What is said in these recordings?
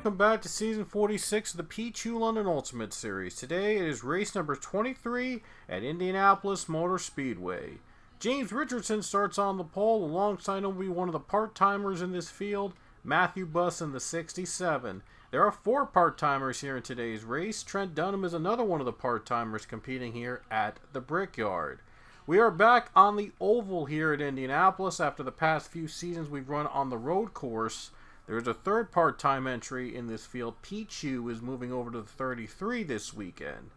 Welcome back to Season 46 of the P2 London Ultimate Series. Today it is race number 23 at Indianapolis Motor Speedway. James Richardson starts on the pole. Alongside him will be one of the part-timers in this field, Matthew Buss in the 67. There are 4 part-timers here in today's race. Trent Dunham is another one of the part-timers competing here at the Brickyard. We are back on the oval here at Indianapolis. After the past few seasons we've run on the road course. There's a third part-time entry in this field. Pichu is moving over to the 33 this weekend.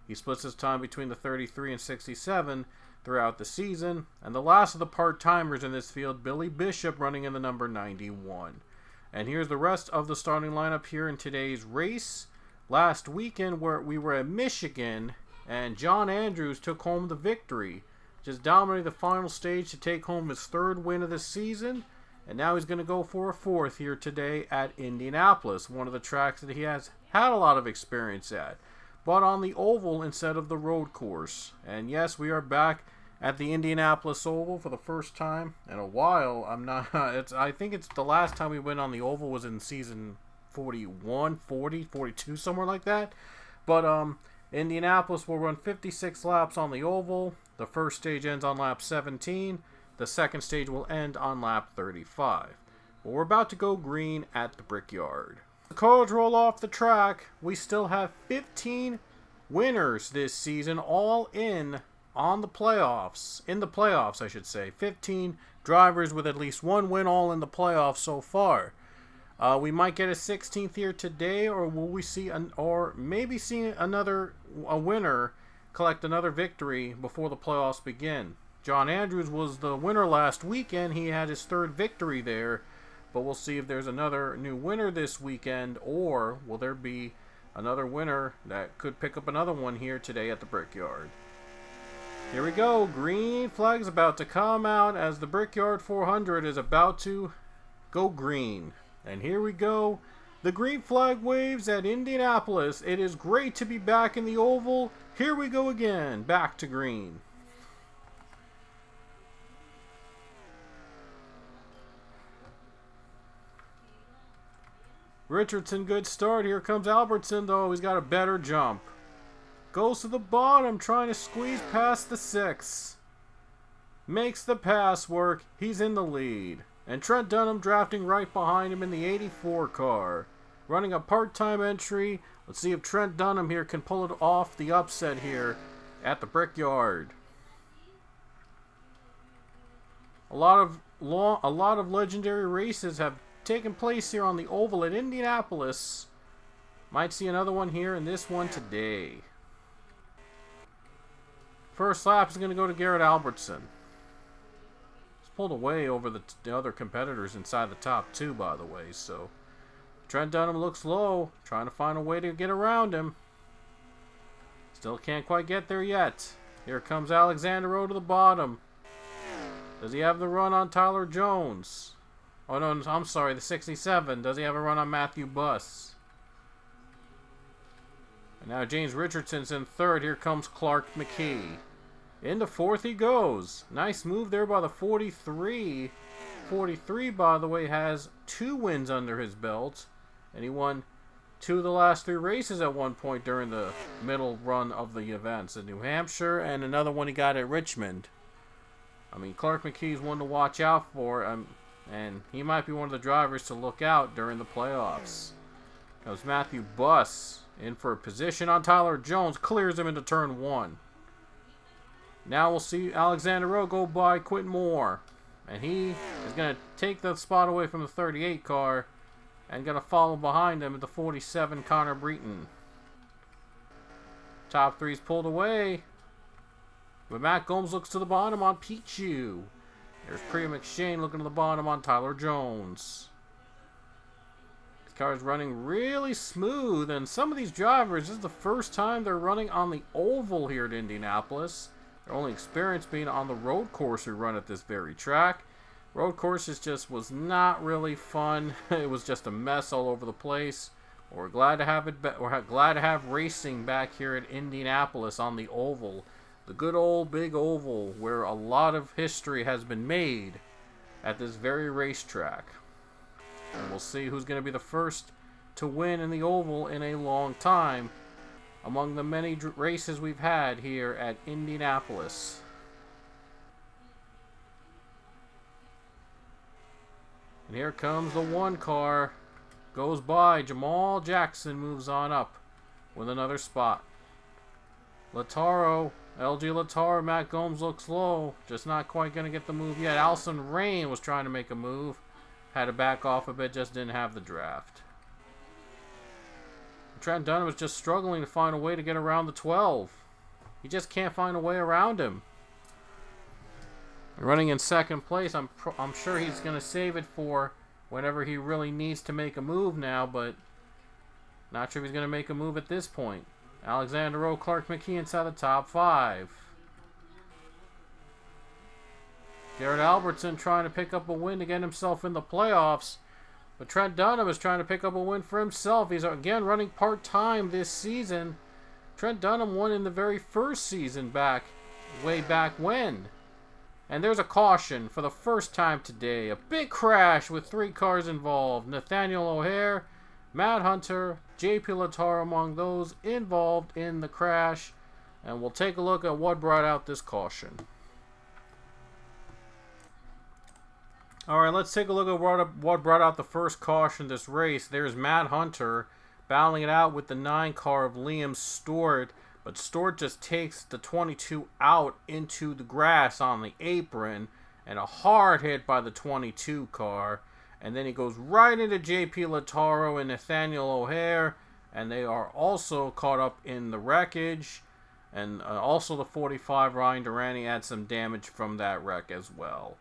He splits his time between the 33 and 67 throughout the season. And the last of the part-timers in this field, Billy Bishop, running in the number 91. And here's the rest of the starting lineup here in today's race. Last weekend we were at Michigan, and John Andrews took home the victory. Just dominated the final stage to take home his 3rd win of the season. And now he's going to go for a 4th here today at Indianapolis, one of the tracks that he has had a lot of experience at, but on the oval instead of the road course. And yes, we are back at the Indianapolis Oval for the first time in a while. I think it's the last time we went on the oval was in season 41, 40, 42, somewhere like that. But Indianapolis will run 56 laps on the oval. The first stage ends on lap 17. The second stage will end on lap 35. Well, we're about to go green at the Brickyard. The cars roll off the track. We still have 15 winners this season, all in on the playoffs. In the playoffs, I should say. 15 drivers with at least 1 win, all in the playoffs so far. We might get a 16th here today, or will we see maybe see a winner collect another victory before the playoffs begin. John Andrews was the winner last weekend. He had his 3rd victory there. But we'll see if there's another new winner this weekend, or will there be another winner that could pick up another one here today at the Brickyard. Here we go. Green flag's about to come out as the Brickyard 400 is about to go green. And here we go. The green flag waves at Indianapolis. It is great to be back in the oval. Here we go again. Back to green. Richardson, good start. Here comes Albertson, though. He's got a better jump. Goes to the bottom, trying to squeeze past the 6. Makes the pass work. He's in the lead. And Trent Dunham drafting right behind him in the 84 car. Running a part-time entry. Let's see if Trent Dunham here can pull it off the upset here at the Brickyard. A lot of legendary races have taking place here on the oval at Indianapolis. Might see another one here in this one today. First lap is going to go to Garrett Albertson. He's pulled away over the other competitors inside the top 2, by the way. So Trent Dunham looks low, trying to find a way to get around him. Still can't quite get there yet. Here comes Alexander Rowe to the bottom. Does he have the run on Tyler Jones? Oh, no, I'm sorry, the 67. Does he have a run on Matthew Buss? And now James Richardson's in 3rd. Here comes Clark McKee. Into 4th he goes. Nice move there by the 43. 43, by the way, has 2 wins under his belt. And he won 2 of the last 3 races at one point during the middle run of the events. In New Hampshire and another one he got at Richmond. I mean, Clark McKee's one to watch out for. And he might be one of the drivers to look out during the playoffs. Comes Matthew Buss in for a position on Tyler Jones. Clears him into turn 1. Now we'll see Alexander Rowe go by Quentin Moore. And he is going to take the spot away from the 38 car. And going to follow behind him at the 47 Connor Breton. Top 3's pulled away. But Matt Gomes looks to the bottom on Pichu. There's Priya McShane looking to the bottom on Tyler Jones. This car is running really smooth, and some of these drivers, this is the first time they're running on the oval here at Indianapolis. Their only experience being on the road course we run at this very track. Road courses just was not really fun. It was just a mess all over the place. We're glad to have we're glad to have racing back here at Indianapolis on the oval. The good old big oval where a lot of history has been made at this very racetrack. And we'll see who's going to be the first to win in the oval in a long time, among the many races we've had here at Indianapolis. And here comes the 1 car. Goes by. Jamal Jackson moves on up with another spot. LaTaro, LG LaTaro, Matt Gomes looks low. Just not quite going to get the move yet. Allison Rain was trying to make a move. Had to back off a bit, just didn't have the draft. Trent Dunham was just struggling to find a way to get around the 12. He just can't find a way around him. Running in second place, I'm sure he's going to save it for whenever he really needs to make a move now, but not sure if he's going to make a move at this point. Alexander Rowe, Clark McKee inside the top 5. Garrett Albertson trying to pick up a win to get himself in the playoffs. But Trent Dunham is trying to pick up a win for himself. He's again running part-time this season. Trent Dunham won in the very first season way back when. And there's a caution for the first time today. A big crash with 3 cars involved. Nathaniel O'Hare, Matt Hunter, JP LaTaro among those involved in the crash. And we'll take a look at what brought out this caution. Alright, let's take a look at what brought out the first caution this race. There's Matt Hunter battling it out with the 9 car of Liam Stewart. But Stewart just takes the 22 out into the grass on the apron. And a hard hit by the 22 car. And then he goes right into JP LaTaro and Nathaniel O'Hare. And they are also caught up in the wreckage. And also the 45 Ryan Durante had some damage from that wreck as well.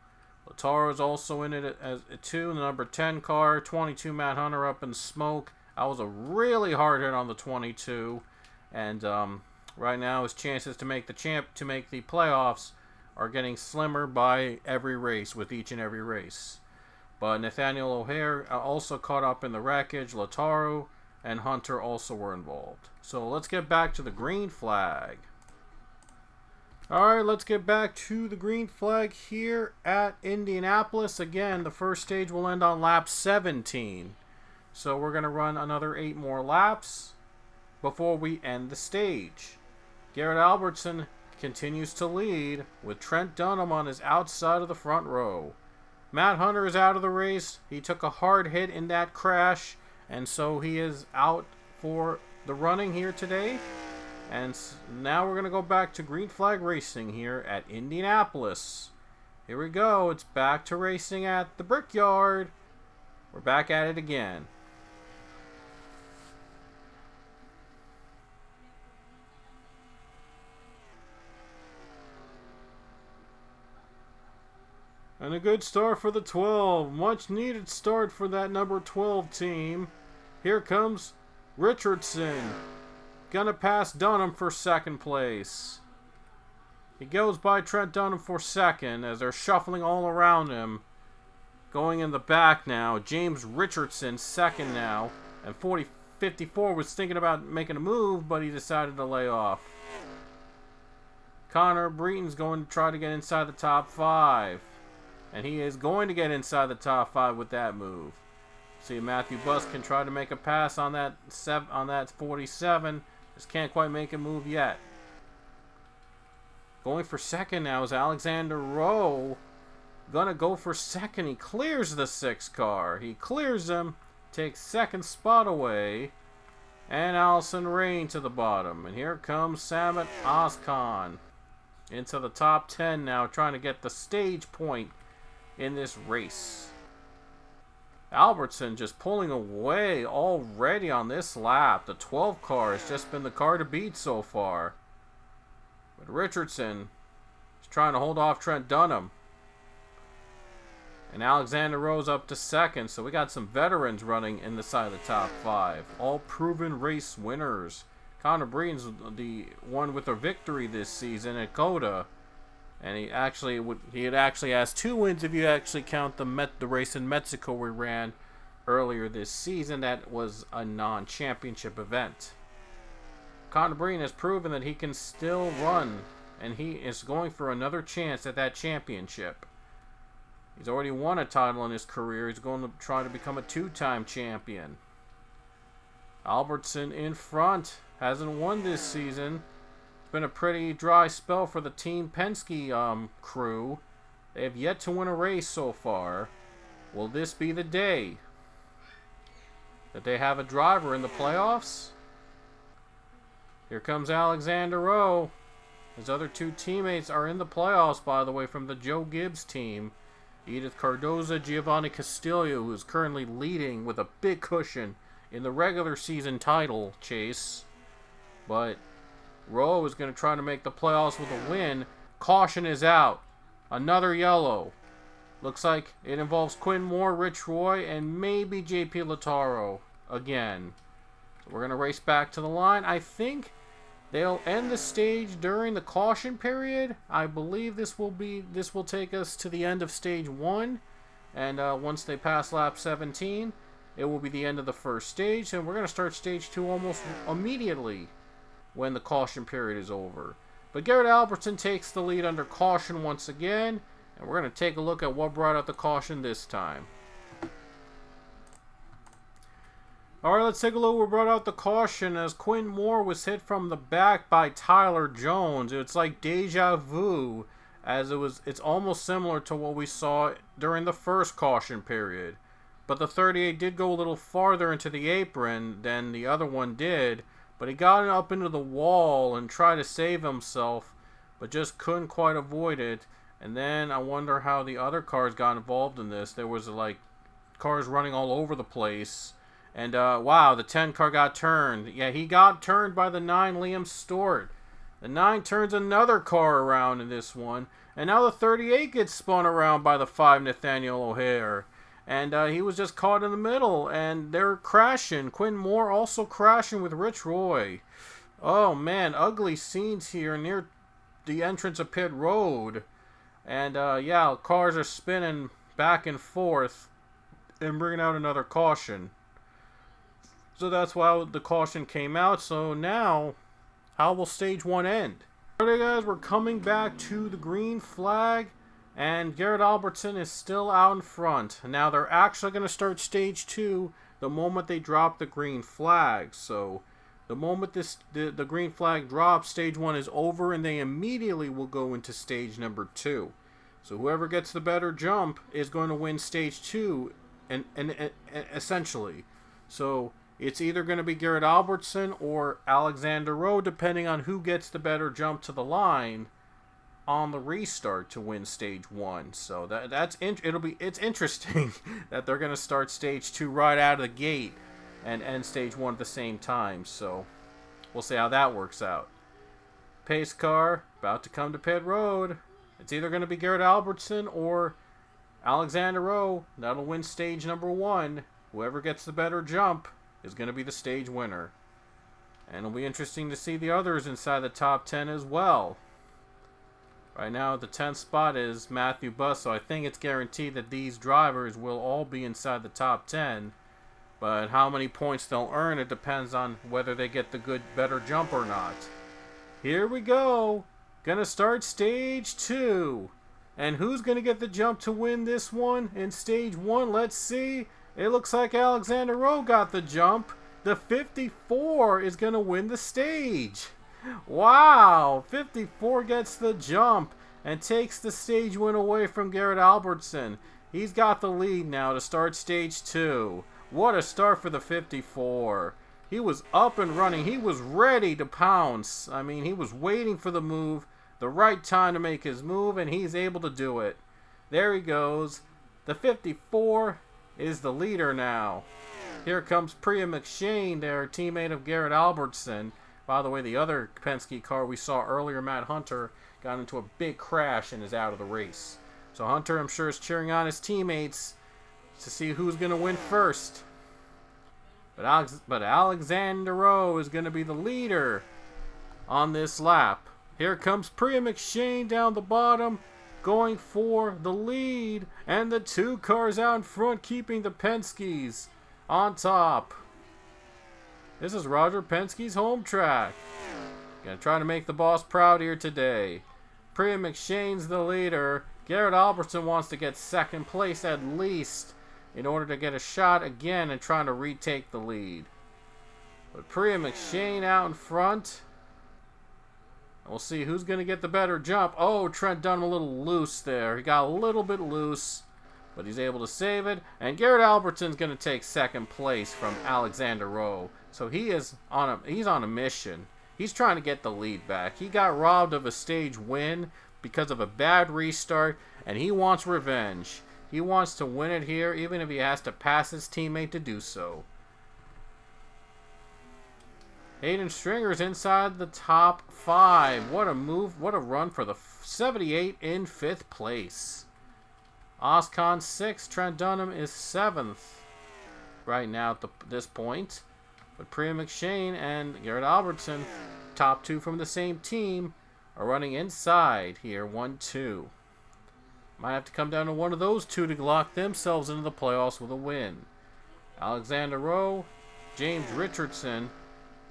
LaTaro is also in it as too. The number 10 car, 22 Matt Hunter up in smoke. That was a really hard hit on the 22, and right now his chances to make the playoffs are getting slimmer by every race with each and every race. But Nathaniel O'Hare also caught up in the wreckage. LaTaro and Hunter also were involved. So let's get back to the green flag. Alright, let's get back to the green flag here at Indianapolis. Again, the first stage will end on lap 17. So we're going to run another 8 more laps before we end the stage. Garrett Albertson continues to lead with Trent Dunham on his outside of the front row. Matt Hunter is out of the race. He took a hard hit in that crash, and so he is out for the running here today. And now we're going to go back to green flag racing here at Indianapolis. Here we go. It's back to racing at the Brickyard. We're back at it again. And a good start for the 12. Much needed start for that number 12 team. Here comes Richardson. Gonna pass Dunham for second place. He goes by Trent Dunham for second as they're shuffling all around him. Going in the back now, James Richardson second now. And 54 was thinking about making a move, but he decided to lay off. Connor Breton's going to try to get inside the top 5. And he is going to get inside the top 5 with that move. See, Matthew Buss can try to make a pass on that 47. Just can't quite make a move yet. Going for second now is Alexander Rowe. Gonna go for second. He clears the 6 car. He clears him. Takes second spot away. And Allison Rain to the bottom. And here comes Samet Ozkan. Into the top 10 now. Trying to get the stage point in this race. Albertson just pulling away already on this lap. The 12 car has just been the car to beat so far. But Richardson is trying to hold off Trent Dunham. And Alexander Rowe's up to second. So we got some veterans running in the side of the top 5. All proven race winners. Connor Breton's the one with a victory this season at Coda. And he actually has 2 wins if you actually count the race in Mexico we ran earlier this season. That was a non-championship event. Connor Breton has proven that he can still run, and he is going for another chance at that championship. He's already won a title in his career. He's going to try to become a 2-time champion. Albertson in front. Hasn't won this season. It's been a pretty dry spell for the Team Penske crew. They have yet to win a race so far. Will this be the day that they have a driver in the playoffs? Here comes Alexander Rowe. His other two teammates are in the playoffs, by the way, from the Joe Gibbs team. Edith Cardoza, Giovanni Castillo, who is currently leading with a big cushion in the regular season title chase. But Rowe is going to try to make the playoffs with a win. Caution is out. Another yellow. Looks like it involves Quinn Moore, Rich Roy, and maybe JP Lataro again. So we're going to race back to the line. I think they'll end the stage during the caution period. I believe this will take us to the end of stage 1. And once they pass lap 17, it will be the end of the first stage. And we're going to start stage 2 almost immediately when the caution period is over. But Garrett Albertson takes the lead under caution once again. And we're going to take a look at what brought out the caution this time. Alright, let's take a look what brought out the caution as Quinn Moore was hit from the back by Tyler Jones. It's like deja vu, as it's almost similar to what we saw during the first caution period. But the 38 did go a little farther into the apron than the other one did, but he got up into the wall and tried to save himself, but just couldn't quite avoid it. And then I wonder how the other cars got involved in this. There was like cars running all over the place. And, wow, the 10 car got turned. Yeah, he got turned by the 9 Liam Stewart. The 9 turns another car around in this one. And now the 38 gets spun around by the 5 Nathaniel O'Hare. And he was just caught in the middle. And they're crashing. Quinn Moore also crashing with Rich Roy. Oh, man, ugly scenes here near the entrance of pit road. And, yeah, cars are spinning back and forth and bringing out another caution. So that's why the caution came out. So now, how will stage 1 end? Alright guys, we're coming back to the green flag. And Garrett Albertson is still out in front. Now they're actually going to start stage 2 the moment they drop the green flag. So the moment the green flag drops, stage 1 is over. And they immediately will go into stage number 2. So whoever gets the better jump is going to win stage 2. And essentially. So it's either going to be Garrett Albertson or Alexander Rowe, depending on who gets the better jump to the line on the restart to win stage 1. So it's interesting that they're going to start stage 2 right out of the gate and end stage 1 at the same time. So we'll see how that works out. Pace car about to come to pit road. It's either going to be Garrett Albertson or Alexander Rowe. That'll win stage number 1. Whoever gets the better jump is going to be the stage winner. And it'll be interesting to see the others inside the top 10 as well. Right now, the 10th spot is Matthew Buss, so I think it's guaranteed that these drivers will all be inside the top 10. But how many points they'll earn, it depends on whether they get the better jump or not. Here we go. Gonna start stage 2. And who's gonna get the jump to win this one in stage 1? Let's see. It looks like Alexander Rowe got the jump. The 54 is going to win the stage. Wow. 54 gets the jump and takes the stage win away from Garrett Albertson. He's got the lead now to start stage 2. What a start for the 54. He was up and running. He was ready to pounce. I mean, he was waiting for the move, the right time to make his move, and he's able to do it. There he goes. The 54 is the leader now. Here comes Priya McShane, their teammate of Garrett Albertson. By the way, the other Penske car we saw earlier, Matt Hunter, got into a big crash and is out of the race. So Hunter, I'm sure, is cheering on his teammates to see who's going to win first. But Alexander Rowe is going to be the leader on this lap. Here comes Priya McShane down the bottom, going for the lead, and the 2 cars out in front keeping the Penskes on top. This is Roger Penske's home track. Gonna try to make the boss proud here today. Priya McShane's the leader. Garrett Albertson wants to get second place at least in order to get a shot again and trying to retake the lead. But Priya McShane out in front. We'll see who's going to get the better jump. Oh, Trent Dunham a little loose there. He got a little bit loose, but he's able to save it. And Garrett Albertson's going to take second place from Alexander Rowe. So he's on a mission. He's trying to get the lead back. He got robbed of a stage win because of a bad restart, and he wants revenge. He wants to win it here, even if he has to pass his teammate to do so. Hayden Stringer's inside the top 5. What a move. What a run for the 78 in 5th place. Oscon 6th. Trent Dunham is 7th right now at this point. But Priya McShane and Garrett Albertson, top 2 from the same team, are running inside here. 1-2. Might have to come down to one of those two to lock themselves into the playoffs with a win. Alexander Rowe, James Richardson,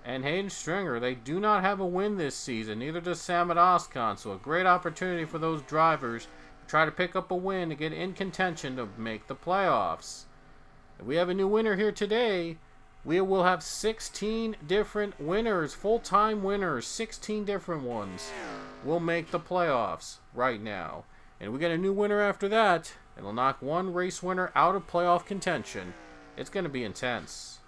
and Hayden Stringer, they do not have a win this season. Neither does Sam at Oscon. So a great opportunity for those drivers to try to pick up a win to get in contention to make the playoffs. If we have a new winner here today, we will have 16 different winners, full-time winners, 16 different ones will make the playoffs right now. And if we get a new winner after that, it'll knock one race winner out of playoff contention. It's going to be intense.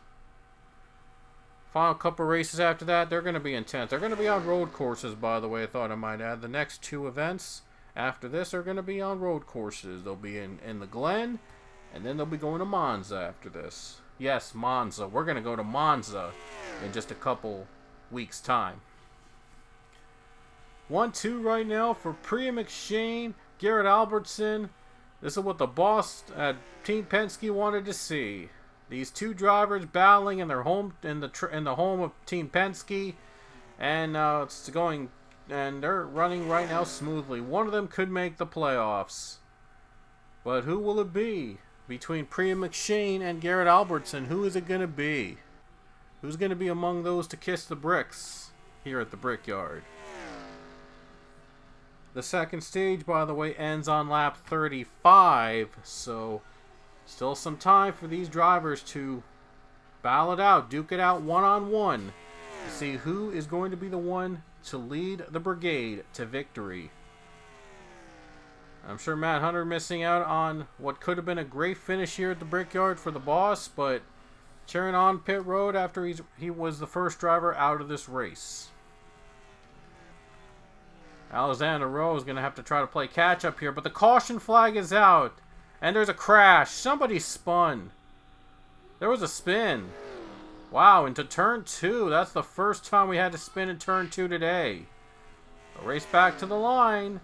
Final couple races after that, they're going to be intense. They're going to be on road courses, by the way, I thought I might add. The next 2 events after this are going to be on road courses. They'll be in the Glen, and then they'll be going to Monza after this. Yes, Monza. We're going to go to Monza in just a couple weeks' time. 1-2 right now for Priya McShane, Garrett Albertson. This is what the boss at Team Penske wanted to see. These 2 drivers battling in their home in the home of Team Penske, and it's going, and they're running right now smoothly. One of them could make the playoffs, but who will it be between Priya McShane and Garrett Albertson? Who is it going to be? Who's going to be among those to kiss the bricks here at the Brickyard? The second stage, by the way, ends on lap 35, so still some time for these drivers to battle it out, duke it out one-on-one, to see who is going to be the one to lead the brigade to victory. I'm sure Matt Hunter missing out on what could have been a great finish here at the Brickyard for the boss, but cheering on pit road after he was the first driver out of this race. Alexander Rowe is going to have to try to play catch-up here, but the caution flag is out. And there's a crash. Somebody spun. There was a spin. Wow, into turn 2. That's the first time we had to spin in turn 2 today. A race back to the line.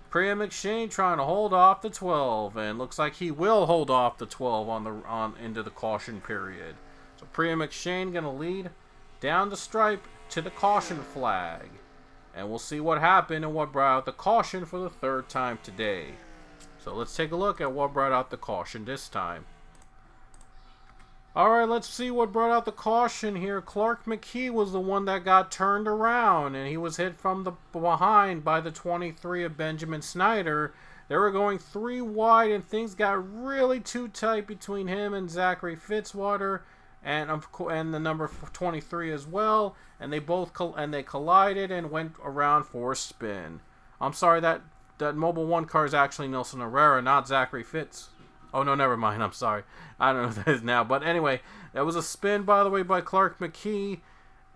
Priya McShane trying to hold off the 12. And looks like he will hold off the 12 into the caution period. So Priya McShane going to lead down the stripe to the caution flag. And we'll see what happened and what brought out the caution for the 3rd time today. So let's take a look at what brought out the caution this time. Alright, let's see what brought out the caution here. Clark McKee was the one that got turned around, and he was hit from the behind by the 23 of Benjamin Snyder. They were going 3 wide, and things got really too tight between him and Zachary Fitzwater, and the number 23 as well. And they both collided and went around for a spin. I'm sorry, that Mobile 1 car is actually Nelson Herrera, not Zachary Fitz. Oh, no, never mind. I'm sorry. I don't know who that is now. But anyway, that was a spin, by the way, by Clark McKee.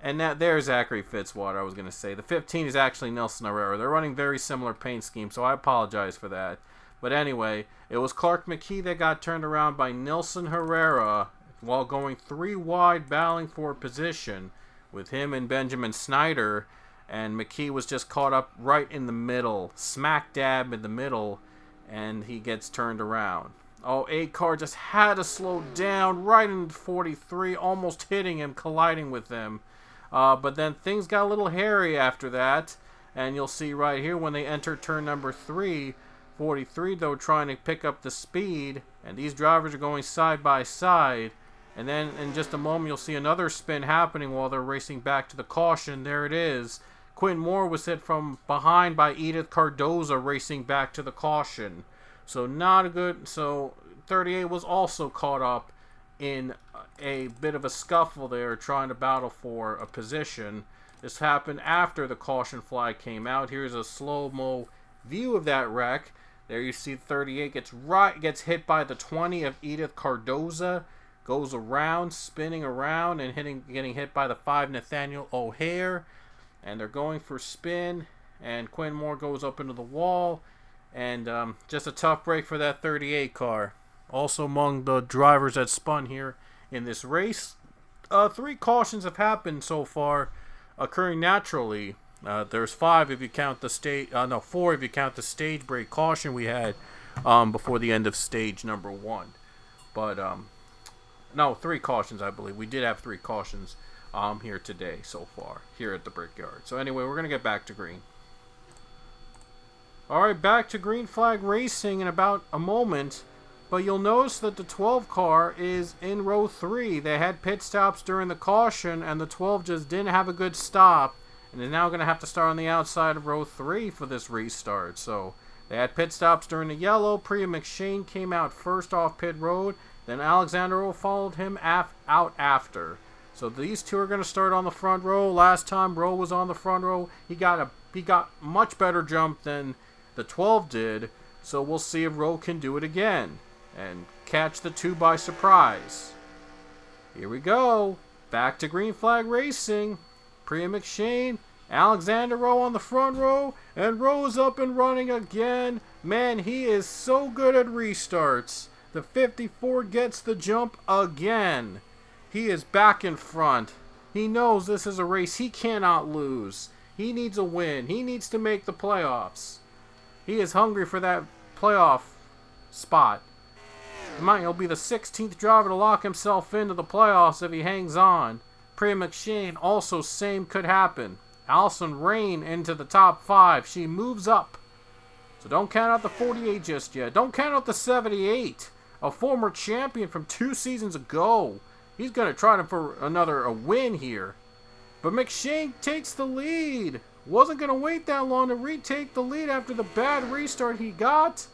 And there's Zachary Fitzwater, I was going to say. The 15 is actually Nelson Herrera. They're running very similar paint schemes, so I apologize for that. But anyway, it was Clark McKee that got turned around by Nelson Herrera while going 3 wide, battling for position with him and Benjamin Snyder. And McKee was just caught up right in the middle, smack dab in the middle, and he gets turned around. Oh, 8 car just had to slow down right in 43, almost hitting him, colliding with him. But then things got a little hairy after that, and you'll see right here when they enter turn number 3, 43 though trying to pick up the speed, and these drivers are going side by side. And then in just a moment you'll see another spin happening while they're racing back to the caution. There it is. Quinn Moore was hit from behind by Edith Cardoza racing back to the caution. So not a good. So 38 was also caught up in a bit of a scuffle there trying to battle for a position. This happened after the caution flag came out. Here's a slow-mo view of that wreck. There you see 38 gets hit by the 20 of Edith Cardoza. Goes around, spinning around, and getting hit by the 5 Nathaniel O'Hare. And they're going for spin. And Quinn Moore goes up into the wall. And just a tough break for that 38 car. Also among the drivers that spun here in this race. 3 cautions have happened so far, occurring naturally. There's 5 if you count the 4 if you count the stage break caution we had before the end of stage number 1. But no, 3 cautions, I believe. We did have 3 cautions here today so far here at the Brickyard. So anyway, we're gonna get back to green. All right, back to green flag racing in about a moment. But you'll notice that the 12 car is in row 3. They had pit stops during the caution, and the 12 just didn't have a good stop. And they're now going to have to start on the outside of row 3 for this restart. So they had pit stops during the yellow. Priya McShane came out first off pit road. Then Alexander followed him out after. So these 2 are going to start on the front row. Last time Rowe was on the front row, he got much better jump than the 12 did. So we'll see if Rowe can do it again and catch the 2 by surprise. Here we go. Back to green flag racing. Priya McShane, Alexander Rowe on the front row, and Rowe's up and running again. Man, he is so good at restarts. The 54 gets the jump again. He is back in front. He knows this is a race he cannot lose. He needs a win. He needs to make the playoffs. He is hungry for that playoff spot. He'll be the 16th driver to lock himself into the playoffs if he hangs on. Priya McShane, also same could happen. Allison Rain into the top 5. She moves up. So don't count out the 48 just yet. Don't count out the 78. A former champion from 2 seasons ago. He's going to try for a win here. But McShane takes the lead. Wasn't going to wait that long to retake the lead after the bad restart he got.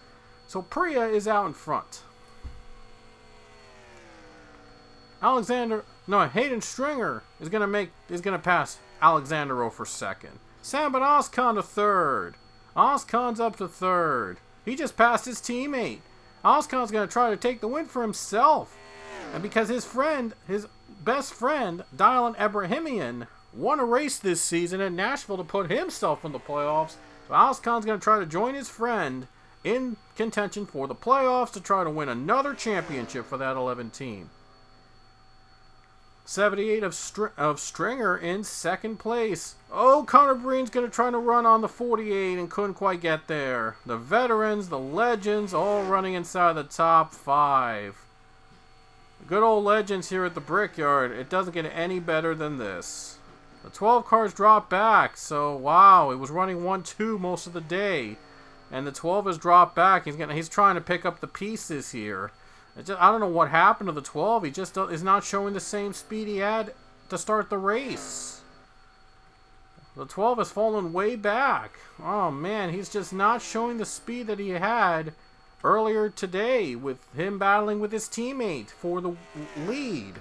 So Priya is out in front. Hayden Stringer is gonna pass Alexander Rowe for second. Sabat Ozkan to third. Ozkan's up to third. He just passed his teammate. Ozkan's gonna try to take the win for himself. And because his best friend, Dylan Ebrahimian, won a race this season in Nashville to put himself in the playoffs, so Ozkan's gonna try to join his friend in contention for the playoffs to try to win another championship for that 11 team. 78 of Stringer in second place. Oh, Connor Breen's going to try to run on the 48 and couldn't quite get there. The veterans, the legends, all running inside the top 5. Good old legends here at the Brickyard. It doesn't get any better than this. The 12 cars dropped back, so wow, it was running 1-2 most of the day. And the 12 has dropped back. He's trying to pick up the pieces here. I don't know what happened to the 12. He just is not showing the same speed he had to start the race. The 12 has fallen way back. Oh man, he's just not showing the speed that he had earlier today with him battling with his teammate for the lead.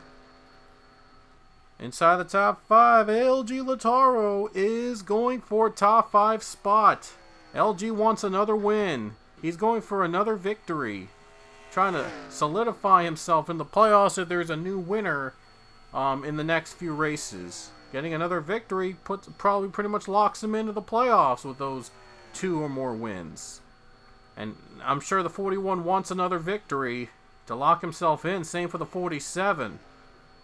Inside the top 5, LG Lataro is going for a top 5 spot. LG wants another win. He's going for another victory. Trying to solidify himself in the playoffs if there's a new winner in the next few races. Getting another victory probably pretty much locks him into the playoffs with those 2 or more wins. And I'm sure the 41 wants another victory to lock himself in. Same for the 47.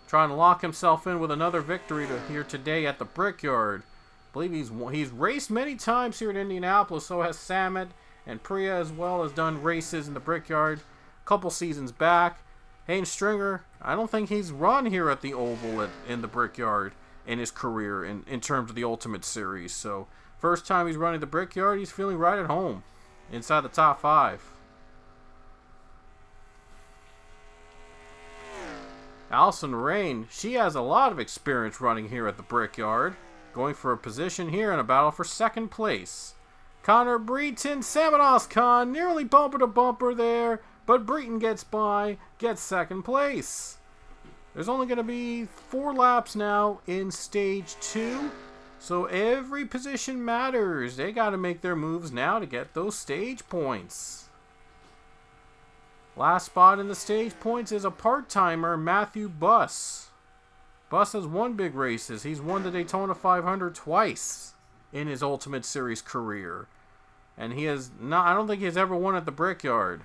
Trying to lock himself in with another victory here today at the Brickyard. I believe he's raced many times here in Indianapolis. So has Samet, and Priya as well has done races in the Brickyard couple seasons back. Hayden Stringer, I don't think he's run here at the Oval in the Brickyard in his career in terms of the Ultimate Series. So first time he's running the Brickyard, he's feeling right at home inside the top 5. Allison Rain, she has a lot of experience running here at the Brickyard, going for a position here in a battle for second place. Connor Breton, Sabat Ozkan, nearly bumper to bumper there. But Breton gets by, gets second place. There's only going to be 4 laps now in stage 2. So every position matters. They got to make their moves now to get those stage points. Last spot in the stage points is a part-timer, Matthew Buss. Buss has won big races. He's won the Daytona 500 twice in his Ultimate Series career. And he has not, I don't think he's ever won at the Brickyard.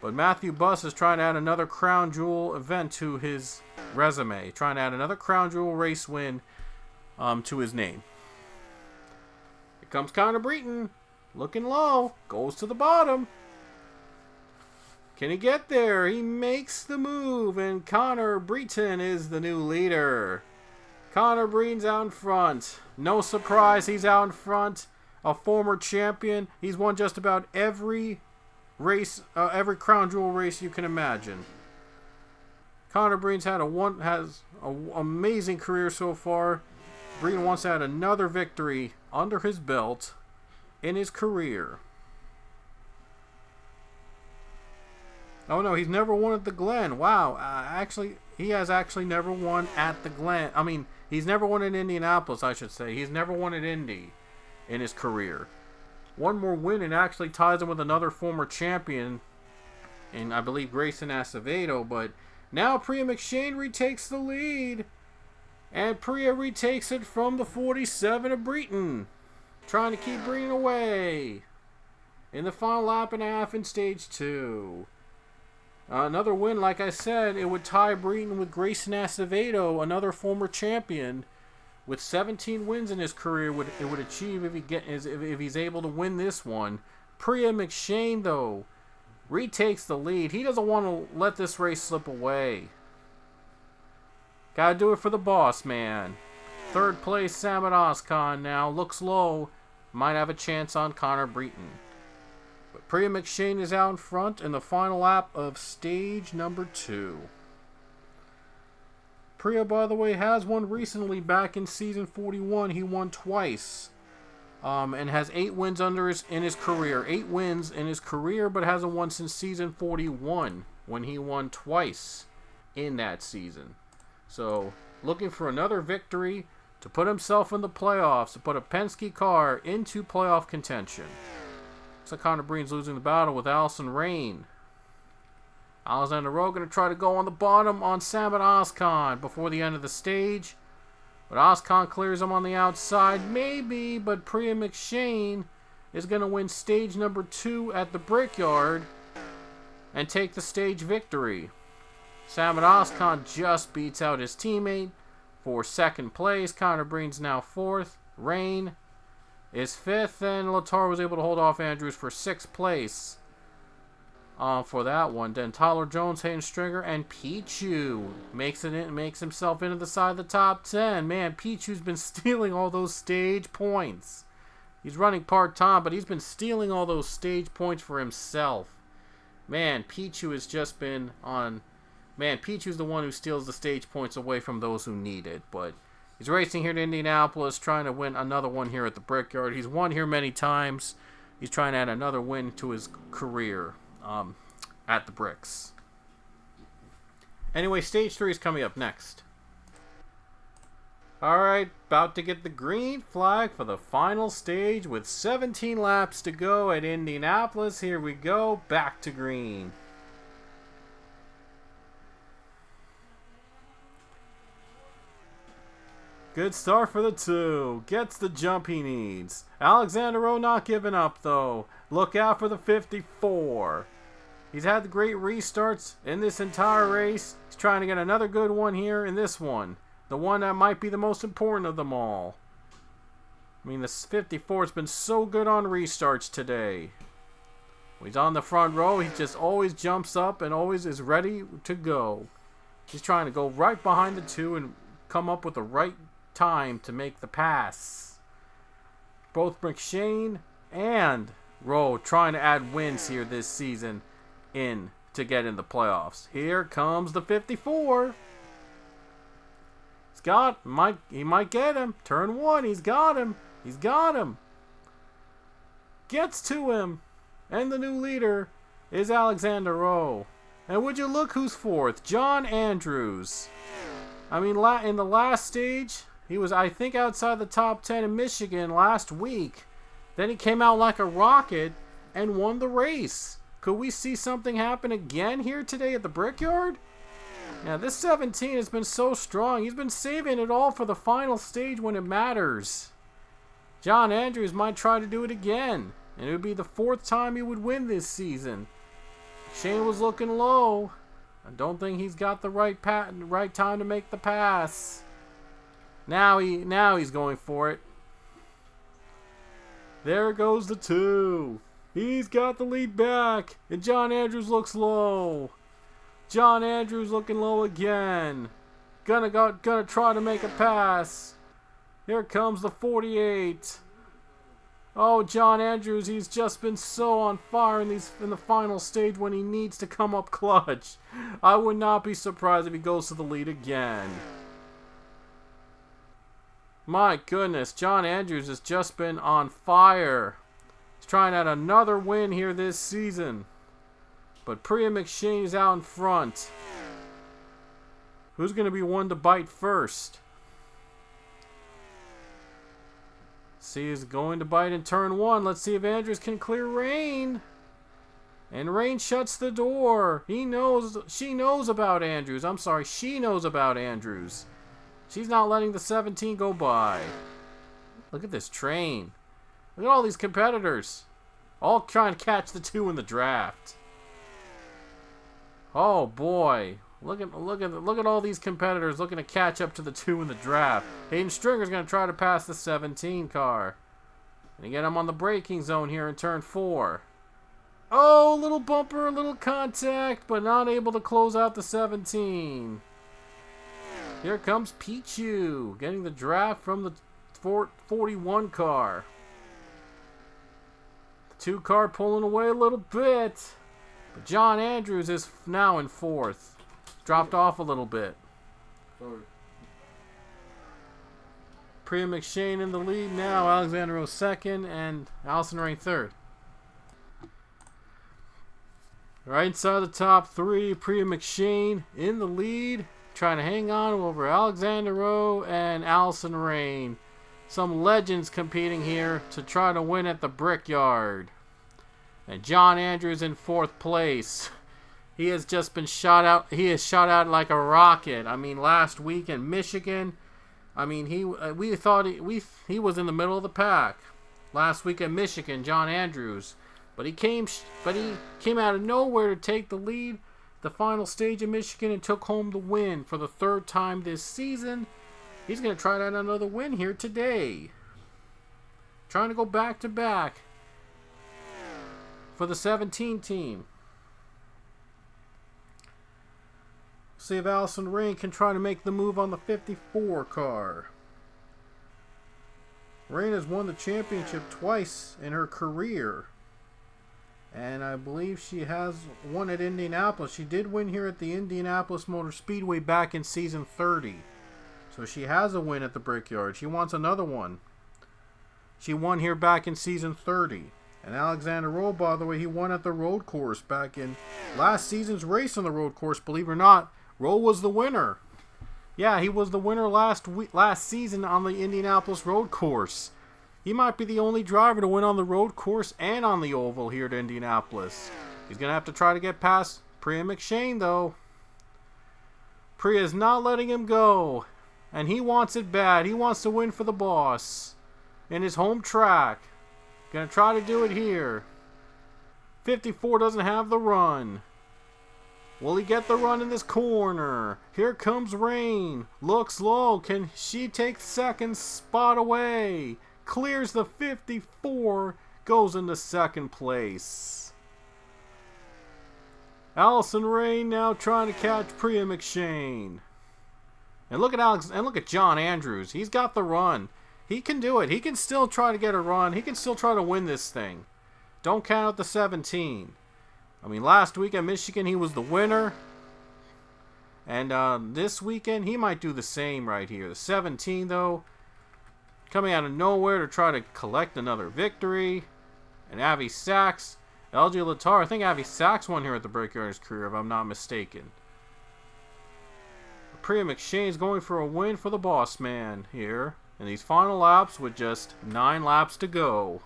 But Matthew Buss is trying to add another crown jewel event to his resume. Trying to add another crown jewel race win to his name. Here comes Connor Breton. Looking low. Goes to the bottom. Can he get there? He makes the move. And Connor Breton is the new leader. Connor Breton's out in front. No surprise, he's out in front. A former champion. He's won just about every race, every crown jewel race you can imagine. Connor Breton's has an amazing career so far. Breton wants to add another victory under his belt in his career. Oh no, he's never won at the Glen. Wow, he has actually never won at the Glen. I mean, he's never won in Indianapolis, I should say. He's never won at Indy in his career. One more win and actually ties him with another former champion, and I believe Grayson Acevedo. But now Priya McShane retakes the lead, and Priya retakes it from the 47 of Breton, trying to keep Breton away in the final lap and a half in stage 2. Another win, like I said, it would tie Breton with Grayson Acevedo, another former champion. With 17 wins in his career, it would achieve if he's able to win this one. Priya McShane, though, retakes the lead. He doesn't want to let this race slip away. Gotta do it for the boss, man. Third place, Samad Oskan now. Looks low. Might have a chance on Connor Breton. But Priya McShane is out in front in the final lap of stage number 2. Priya, by the way, has won recently back in season 41. He won twice. And has 8 wins in his career. 8 wins in his career, but hasn't won since season 41, when he won twice in that season. So, looking for another victory to put himself in the playoffs, to put a Penske car into playoff contention. Looks like Connor Breton's losing the battle with Allison Rain. Alexander Rowe going to try to go on the bottom on Samad Oskan before the end of the stage. But Oskan clears him on the outside. Maybe, but Priya McShane is going to win stage number 2 at the Brickyard and take the stage victory. Samad Oskan just beats out his teammate for second place. Connor Breton's now 4th. Rain is 5th, and Latar was able to hold off Andrews for 6th place. For that one. Then Tyler Jones, Hayden Stringer, and Pichu makes himself into the side of the top 10. Man, Pichu's been stealing all those stage points. He's running part-time, but he's been stealing all those stage points for himself. Man, Pichu has just been on... Man, Pichu's the one who steals the stage points away from those who need it. But he's racing here to Indianapolis, trying to win another one here at the Brickyard. He's won here many times. He's trying to add another win to his career. At the Bricks. Anyway, stage 3 is coming up next. Alright, about to get the green flag for the final stage with 17 laps to go at Indianapolis. Here we go, back to green. Good start for the 2. Gets the jump he needs. Alexander Rowe not giving up, though. Look out for the 54. He's had the great restarts in this entire race. He's trying to get another good one here in this one. The one that might be the most important of them all. I mean, this 54 has been so good on restarts today. When he's on the front row, he just always jumps up and always is ready to go. He's trying to go right behind the 2 and come up with the right time to make the pass. Both McShane and Rowe trying to add wins here this season in to get in the playoffs. Here comes the 54. He might get him. Turn 1, he's got him. He's got him. Gets to him. And the new leader is Alexander Rowe. And would you look who's 4th? John Andrews. I mean, in the last stage, he was, I think, outside the top 10 in Michigan last week. Then he came out like a rocket and won the race. Could we see something happen again here today at the Brickyard? Yeah, this 17 has been so strong. He's been saving it all for the final stage when it matters. John Andrews might try to do it again, and it would be the 4th time he would win this season. Shane was looking low. I don't think he's got the right time to make the pass. Now he's going for it. There goes the 2. He's got the lead back, and John Andrews looks low. John Andrews looking low again. Gonna try to make a pass. Here comes the 48. Oh, John Andrews, he's just been so on fire in the final stage when he needs to come up clutch. I would not be surprised if he goes to the lead again. My goodness, John Andrews has just been on fire. He's trying out another win here this season. But Priya McShane is out in front. Who's going to be one to bite first? See, he's going to bite in turn 1. Let's see if Andrews can clear Rain. And Rain shuts the door. She knows about Andrews. I'm sorry, she knows about Andrews. She's not letting the 17 go by. Look at this train. Look at all these competitors. All trying to catch the 2 in the draft. Oh boy. Look at all these competitors looking to catch up to the 2 in the draft. Hayden Stringer's going to try to pass the 17 car. And again, I'm on the braking zone here in turn 4. Oh, little bumper, little contact, but not able to close out the 17. Here comes Pichu, getting the draft from the 41 car. The 2 car pulling away a little bit. But John Andrews is now in 4th. Dropped off a little bit. Sorry. Priya McShane in the lead now. Alexander Rowe 2nd and Allison Rain 3rd. Right inside the top 3, Priya McShane in the lead. Trying to hang on over Alexander Rowe and Allison Rain. Some legends competing here to try to win at the Brickyard. And John Andrews in 4th place. He has just been shot out. He is shot out like a rocket. I mean, last week in Michigan, I mean, we thought he was in the middle of the pack. Last week in Michigan, John Andrews, but he came out of nowhere to take the lead. The final stage in Michigan and took home the win for the 3rd time this season. He's going to try out another win here today. Trying to go back to back for the 17 team. See if Allison Rain can try to make the move on the 54 car. Rain has won the championship twice in her career. And I believe she has won at Indianapolis. She did win here at the Indianapolis Motor Speedway back in season 30. So she has a win at the Brickyard. She wants another one. She won here back in season 30. And Alexander Rowe, by the way, he won at the road course back in last season's race on the road course. Believe it or not, Rowe was the winner. Yeah, he was the winner last season on the Indianapolis road course. He might be the only driver to win on the road course and on the oval here at Indianapolis. He's going to have to try to get past Priya McShane, though. Priya is not letting him go. And he wants it bad. He wants to win for the boss. In his home track. Going to try to do it here. 54 doesn't have the run. Will he get the run in this corner? Here comes Rain. Looks low. Can she take second spot away? Clears the 54. Goes into 2nd place. Allison Rain now trying to catch Priya McShane. And look at John Andrews. He's got the run. He can do it. He can still try to get a run. He can still try to win this thing. Don't count out the 17. I mean, last week at Michigan, he was the winner. And this weekend, he might do the same right here. The 17, though, coming out of nowhere to try to collect another victory. And Avi Sachs, LG Latar. I think Avi Sachs won here at the Brickyard in his career, if I'm not mistaken. Priya McShane's going for a win for the boss man here in these final laps with just 9 laps to go.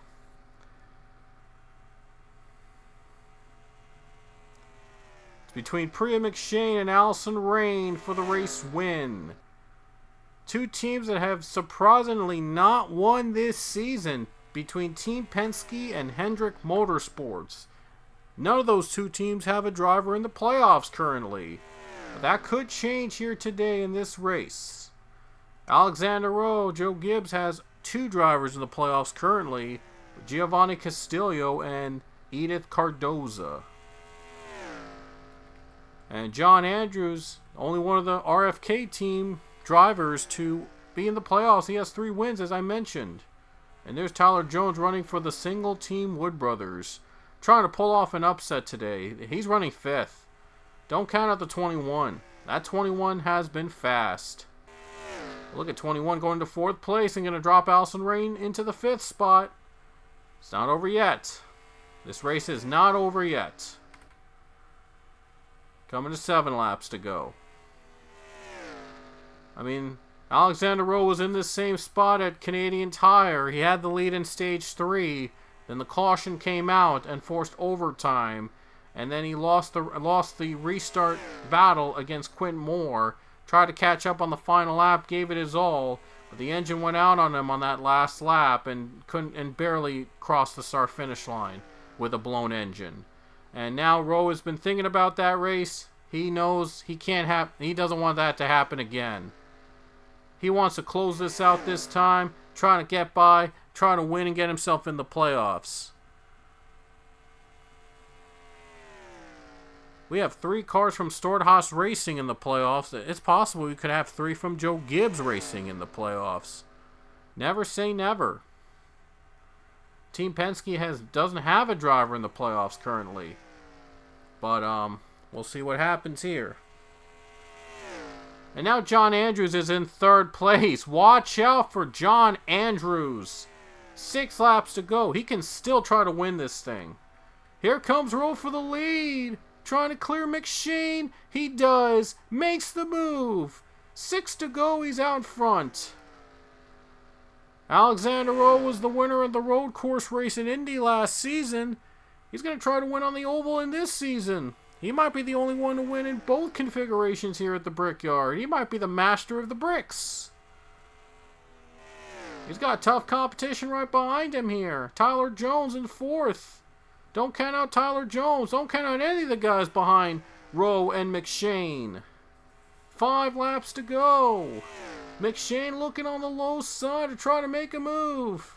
It's between Priya McShane and Allison Rain for the race win. Two teams that have surprisingly not won this season, between Team Penske and Hendrick Motorsports. None of those two teams have a driver in the playoffs currently. But that could change here today in this race. Alexander Rowe, Joe Gibbs has 2 drivers in the playoffs currently, Giovanni Castillo and Edith Cardoza. And John Andrews, only one of the RFK team drivers to be in the playoffs. He has 3 wins, as I mentioned. And there's Tyler Jones running for the single team Wood Brothers, trying to pull off an upset today. He's running 5th. Don't count out the 21. That 21 has been fast. Look at 21 going to 4th place and going to drop Allison Rain into the 5th spot. It's not over yet. This race is not over yet. Coming to 7 laps to go. I mean, Alexander Rowe was in this same spot at Canadian Tire. He had the lead in stage 3. Then the caution came out and forced overtime. And then he lost the restart battle against Quint Moore. Tried to catch up on the final lap, gave it his all. But the engine went out on him on that last lap and barely crossed the start-finish line with a blown engine. And now Rowe has been thinking about that race. He knows he doesn't want that to happen again. He wants to close this out this time, trying to get by, trying to win and get himself in the playoffs. We have 3 cars from Stordhaus Racing in the playoffs. It's possible we could have 3 from Joe Gibbs Racing in the playoffs. Never say never. Team Penske doesn't have a driver in the playoffs currently. But we'll see what happens here. And now John Andrews is in 3rd place. Watch out for John Andrews. 6 laps to go. He can still try to win this thing. Here comes Rowe for the lead. Trying to clear McShane. He does. Makes the move. 6 to go. He's out front. Alexander Rowe was the winner of the road course race in Indy last season. He's going to try to win on the oval in this season. He might be the only one to win in both configurations here at the Brickyard. He might be the master of the bricks. He's got tough competition right behind him here. Tyler Jones in 4th. Don't count out Tyler Jones. Don't count out any of the guys behind Rowe and McShane. 5 laps to go. McShane looking on the low side to try to make a move.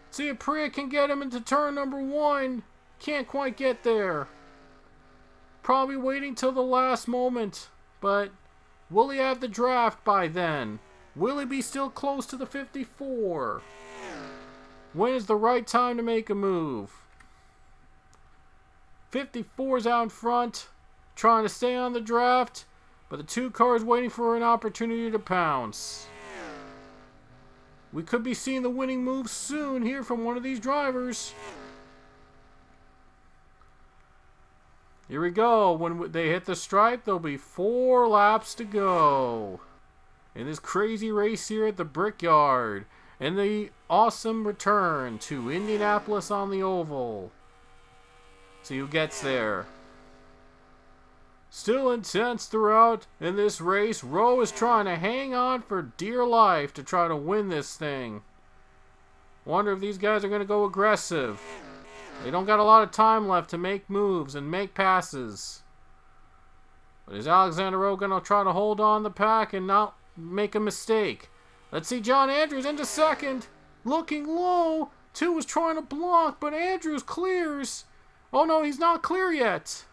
See if Priya can get him into turn number 1. Can't quite get there. Probably waiting till the last moment. But will he have the draft by then? Will he be still close to the 54? When is the right time to make a move? 54's out in front, trying to stay on the draft, but the 2 cars waiting for an opportunity to pounce. We could be seeing the winning move soon here from one of these drivers. Here we go. When they hit the stripe, there'll be 4 laps to go in this crazy race here at the Brickyard. And the awesome return to Indianapolis on the oval. See who gets there. Still intense throughout in this race. Rowe is trying to hang on for dear life to try to win this thing. Wonder if these guys are going to go aggressive. They don't got a lot of time left to make moves and make passes. But is Alexander Rowe going to try to hold on the pack and not make a mistake? Let's see John Andrews into 2nd. Looking low. 2 is trying to block, but Andrews clears. Oh no, he's not clear yet.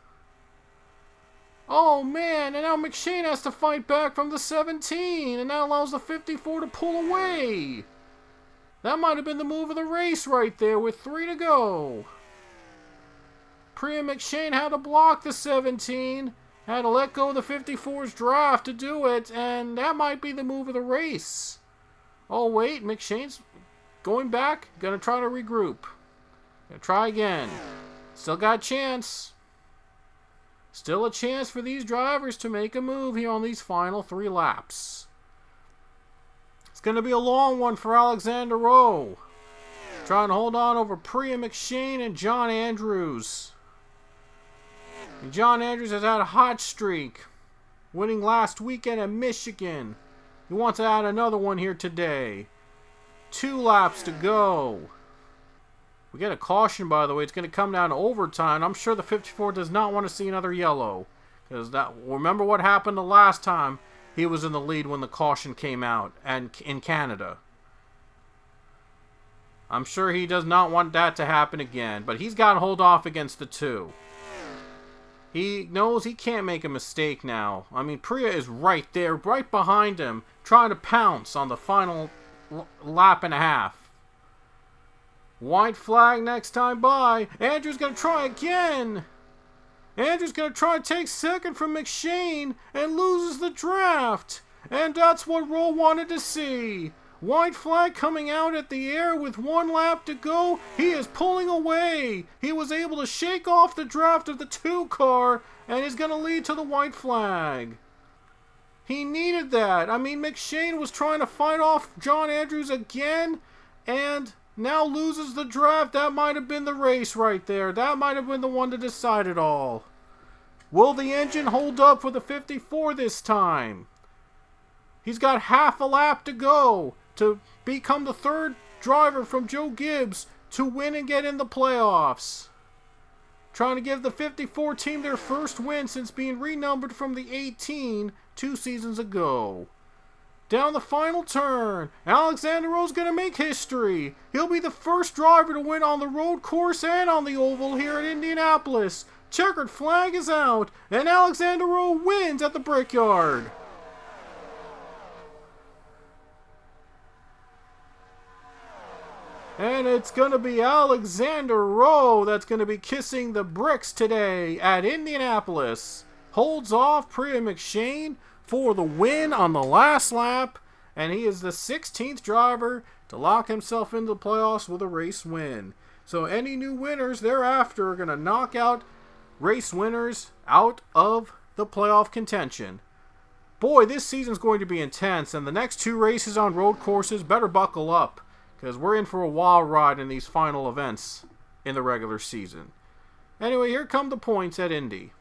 Oh man, and now McShane has to fight back from the 17, and that allows the 54 to pull away. That might have been the move of the race right there with 3 to go. Priya McShane had to block the 17, had to let go of the 54's draft to do it, and that might be the move of the race. Oh wait, McShane's going back, gonna try to regroup. Gonna try again. Still got a chance. Still a chance for these drivers to make a move here on these final 3 laps. It's going to be a long one for Alexander Rowe. Trying to hold on over Priya McShane and John Andrews. And John Andrews has had a hot streak, winning last weekend at Michigan. He wants to add another one here today. 2 laps to go. We get a caution, by the way. It's going to come down to overtime. I'm sure the 54 does not want to see another yellow. Because remember what happened the last time he was in the lead when the caution came out and in Canada. I'm sure he does not want that to happen again. But he's got to hold off against the 2. He knows he can't make a mistake now. I mean, Priya is right there, right behind him, trying to pounce on the final lap and a half. White flag next time by. Andrew's going to try again. Andrew's going to try to take second from McShane and loses the draft. And that's what Rowe wanted to see. White flag coming out at the air with 1 lap to go. He is pulling away. He was able to shake off the draft of the 2 car and is going to lead to the white flag. He needed that. I mean, McShane was trying to fight off John Andrews again and now loses the draft. That might have been the race right there. That might have been the one to decide it all. Will the engine hold up for the 54 this time? He's got half a lap to go to become the 3rd driver from Joe Gibbs to win and get in the playoffs. Trying to give the 54 team their first win since being renumbered from the 18 2 seasons ago. Down the final turn, Alexander Rowe's going to make history. He'll be the first driver to win on the road course and on the oval here at Indianapolis. Checkered flag is out, and Alexander Rowe wins at the Brickyard. And it's going to be Alexander Rowe that's going to be kissing the bricks today at Indianapolis. Holds off Priya McShane for the win on the last lap, and he is the 16th driver to lock himself into the playoffs with a race win. So any new winners thereafter are going to knock out race winners out of the playoff contention. Boy, this season's going to be intense, and the next 2 races on road courses better buckle up, because we're in for a wild ride in these final events in the regular season. Anyway, here come the points at Indy.